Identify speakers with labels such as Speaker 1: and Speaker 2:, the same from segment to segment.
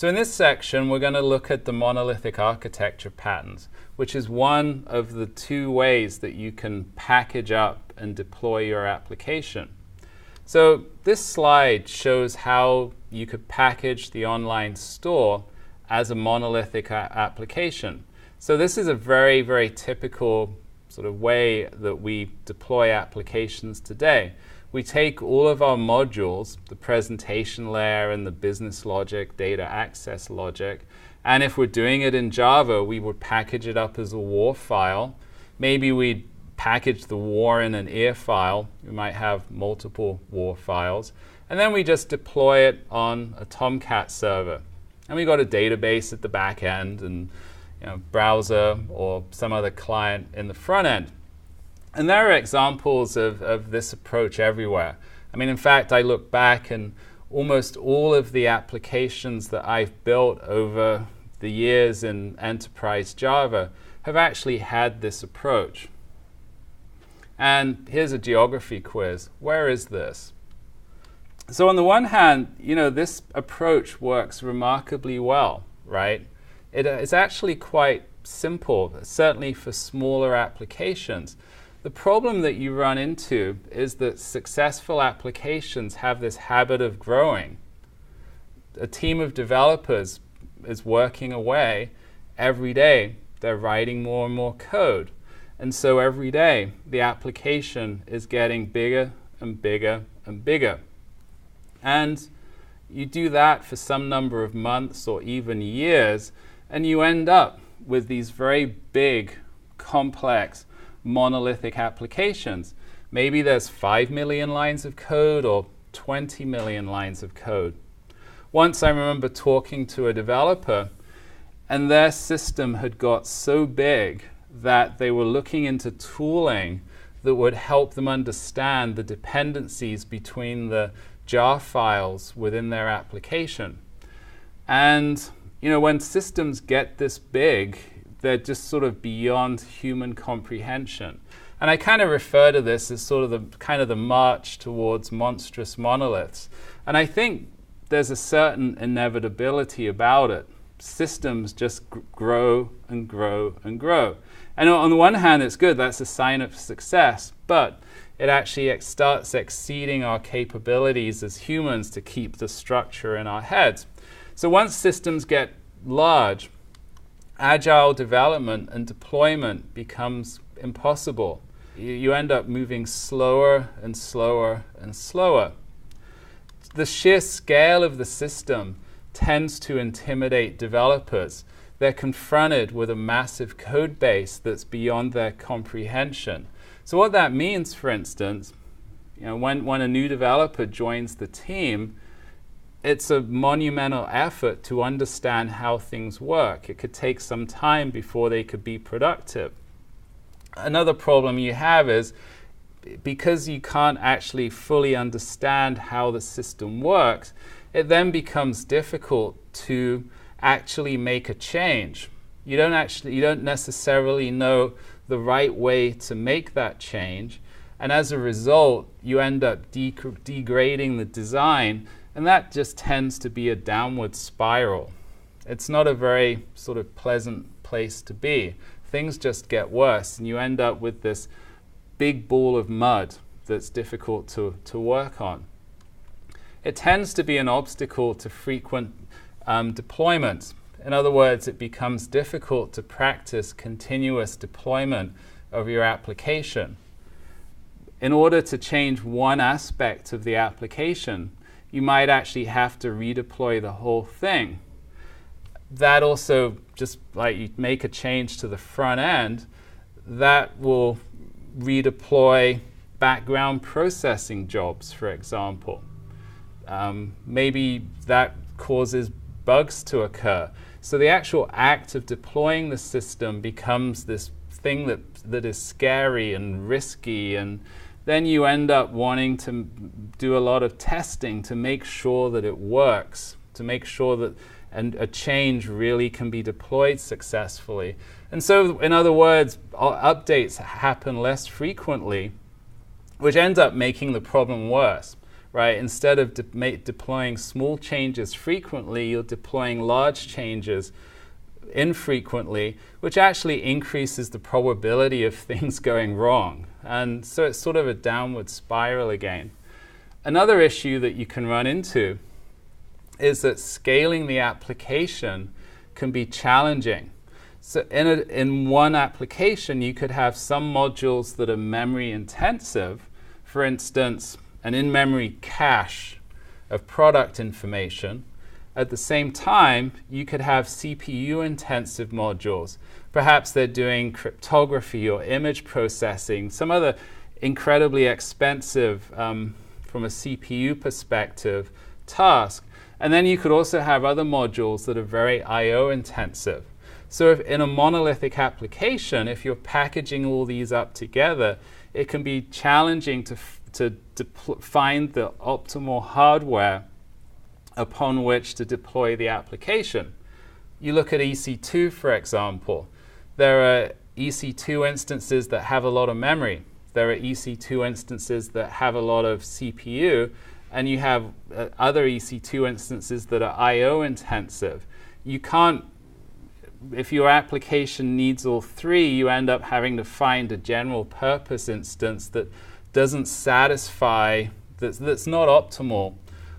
Speaker 1: So in this section, we're going to look at the monolithic architecture patterns, which is one of the two ways that you can package up and deploy your application. So this slide shows how you could package the online store as a monolithic application. So this is a very, very typical sort of way that we deploy applications today. We take all of our modules, the presentation layer and the business logic, data access logic, and if we're doing it in Java, we would package it up as a WAR file. Maybe we'd package the WAR in an IR file. We might have multiple WAR files. And then we just deploy it on a Tomcat server. And we got a database at the back end and browser or some other client in the front end. And there are examples of this approach everywhere. I mean, in fact, I look back and almost all of the applications that I've built over the years in enterprise Java have actually had this approach. And here's a geography quiz. Where is this? So on the one hand, this approach works remarkably well, right? It's actually quite simple, certainly for smaller applications. The problem that you run into is that successful applications have this habit of growing. A team of developers is working away every day. They're writing more and more code. And so every day, the application is getting bigger and bigger and bigger. And you do that for some number of months or even years, and you end up with these very big, complex, monolithic applications. Maybe there's 5 million lines of code or 20 million lines of code. Once I remember talking to a developer, and their system had got so big that they were looking into tooling that would help them understand the dependencies between the jar files within their application. And when systems get this big, they're just sort of beyond human comprehension. And I kind of refer to this as sort of the march towards monstrous monoliths. And I think there's a certain inevitability about it. Systems just grow and grow and grow. And on the one hand, it's good. That's a sign of success. But it actually starts exceeding our capabilities as humans to keep the structure in our heads. So once systems get large, agile development and deployment becomes impossible. You end up moving slower and slower and slower. The sheer scale of the system tends to intimidate developers. They're confronted with a massive code base that's beyond their comprehension. So what that means, for instance, when a new developer joins the team, it's a monumental effort to understand how things work. It could take some time before they could be productive. Another problem you have is because you can't actually fully understand how the system works, it then becomes difficult to actually make a change. You don't necessarily know the right way to make that change, and as a result, you end up degrading the design, and that just tends to be a downward spiral. It's not a very sort of pleasant place to be. Things just get worse, and you end up with this big ball of mud that's difficult to work on. It tends to be an obstacle to frequent deployments. In other words, it becomes difficult to practice continuous deployment of your application. In order to change one aspect of the application, you might actually have to redeploy the whole thing. That also, just like you make a change to the front end, that will redeploy background processing jobs, for example. Maybe that causes bugs to occur. So the actual act of deploying the system becomes this thing that is scary and risky, and then you end up wanting to do a lot of testing to make sure that it works, to make sure that a change really can be deployed successfully. And so, in other words, updates happen less frequently, which ends up making the problem worse. right? Instead of deploying small changes frequently, you're deploying large changes infrequently, which actually increases the probability of things going wrong. And so it's sort of a downward spiral again. Another issue that you can run into is that scaling the application can be challenging. So in one application, you could have some modules that are memory intensive, for instance, an in-memory cache of product information. At the same time, you could have CPU-intensive modules. Perhaps they're doing cryptography or image processing, some other incredibly expensive, from a CPU perspective, task. And then you could also have other modules that are very I/O intensive. So if in a monolithic application, if you're packaging all these up together, it can be challenging to find the optimal hardware upon which to deploy the application. You look at EC2, for example. There are EC2 instances that have a lot of memory. There are EC2 instances that have a lot of CPU, and you have other EC2 instances that are I/O intensive. You can't, if your application needs all three, you end up having to find a general purpose instance that doesn't satisfy, that's not optimal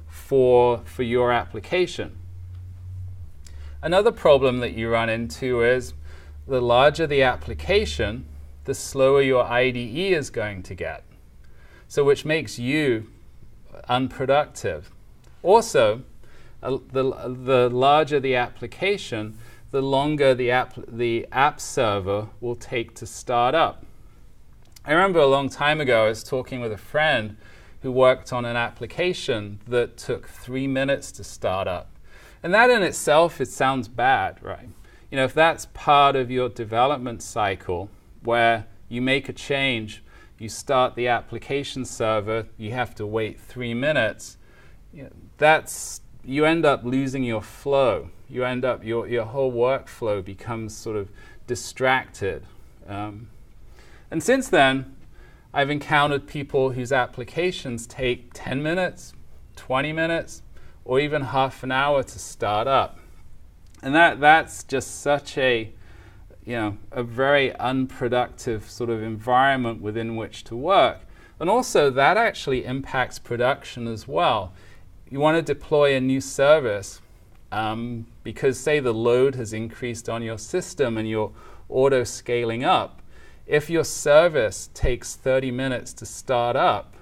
Speaker 1: for your application. Another problem that you run into is the larger the application, the slower your IDE is going to get. So which makes you unproductive. Also, the larger the application, the longer the app server will take to start up. I remember a long time ago I was talking with a friend who worked on an application that took 3 minutes to start up. And that in itself, it sounds bad, right? You know, if that's part of your development cycle where you make a change, you start the application server, you have to wait 3 minutes, you end up losing your flow. You end up, your whole workflow becomes sort of distracted. And since then, I've encountered people whose applications take 10 minutes, 20 minutes, or even half an hour to start up. And that's just such a very unproductive sort of environment within which to work. And also that actually impacts production as well. You want to deploy a new service because say the load has increased on your system and you're auto scaling up. If your service takes 30 minutes to start up,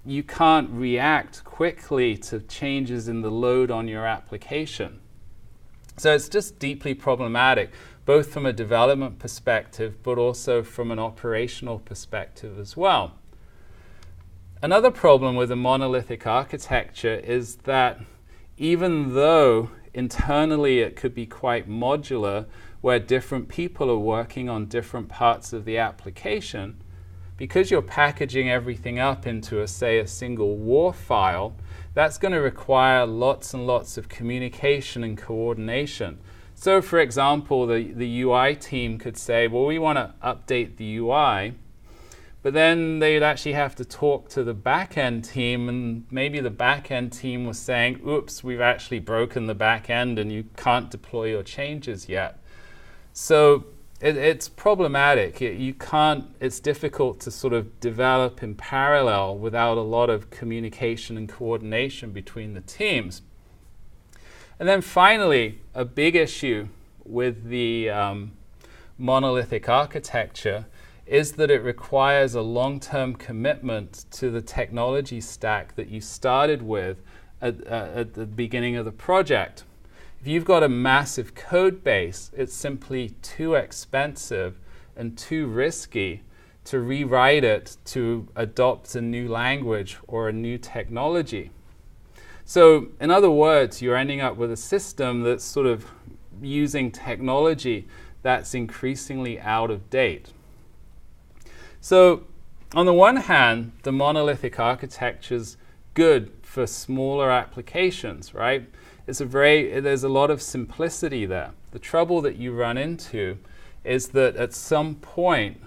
Speaker 1: you can't react quickly to changes in the load on your application. So it's just deeply problematic, both from a development perspective, but also from an operational perspective as well. Another problem with a monolithic architecture is that even though internally it could be quite modular, where different people are working on different parts of the application, because you're packaging everything up into a single WAR file, that's going to require lots and lots of communication and coordination. So for example, the UI team could say, well, we want to update the UI, but then they'd actually have to talk to the back-end team, and maybe the back-end team was saying, oops, we've actually broken the back-end and you can't deploy your changes yet. So it's problematic. It's difficult to sort of develop in parallel without a lot of communication and coordination between the teams. And then finally, a big issue with the monolithic architecture is that it requires a long-term commitment to the technology stack that you started with at the beginning of the project. If you've got a massive code base, it's simply too expensive and too risky to rewrite it to adopt a new language or a new technology. So in other words, you're ending up with a system that's sort of using technology that's increasingly out of date. So on the one hand, the monolithic architecture's good for smaller applications, right? There's a lot of simplicity there. The trouble that you run into is that at some point,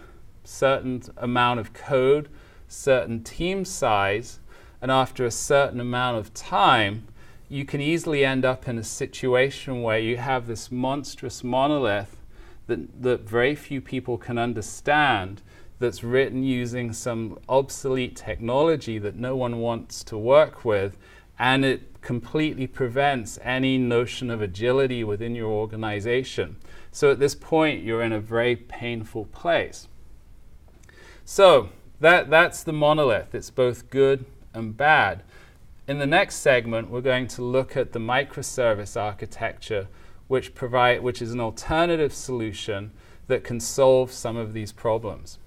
Speaker 1: certain amount of code, certain team size, and after a certain amount of time, you can easily end up in a situation where you have this monstrous monolith that very few people can understand, that's written using some obsolete technology that no one wants to work with, and it completely prevents any notion of agility within your organization. So at this point, you're in a very painful place. So that's the monolith. It's both good and bad. In the next segment, we're going to look at the microservice architecture, which is an alternative solution that can solve some of these problems.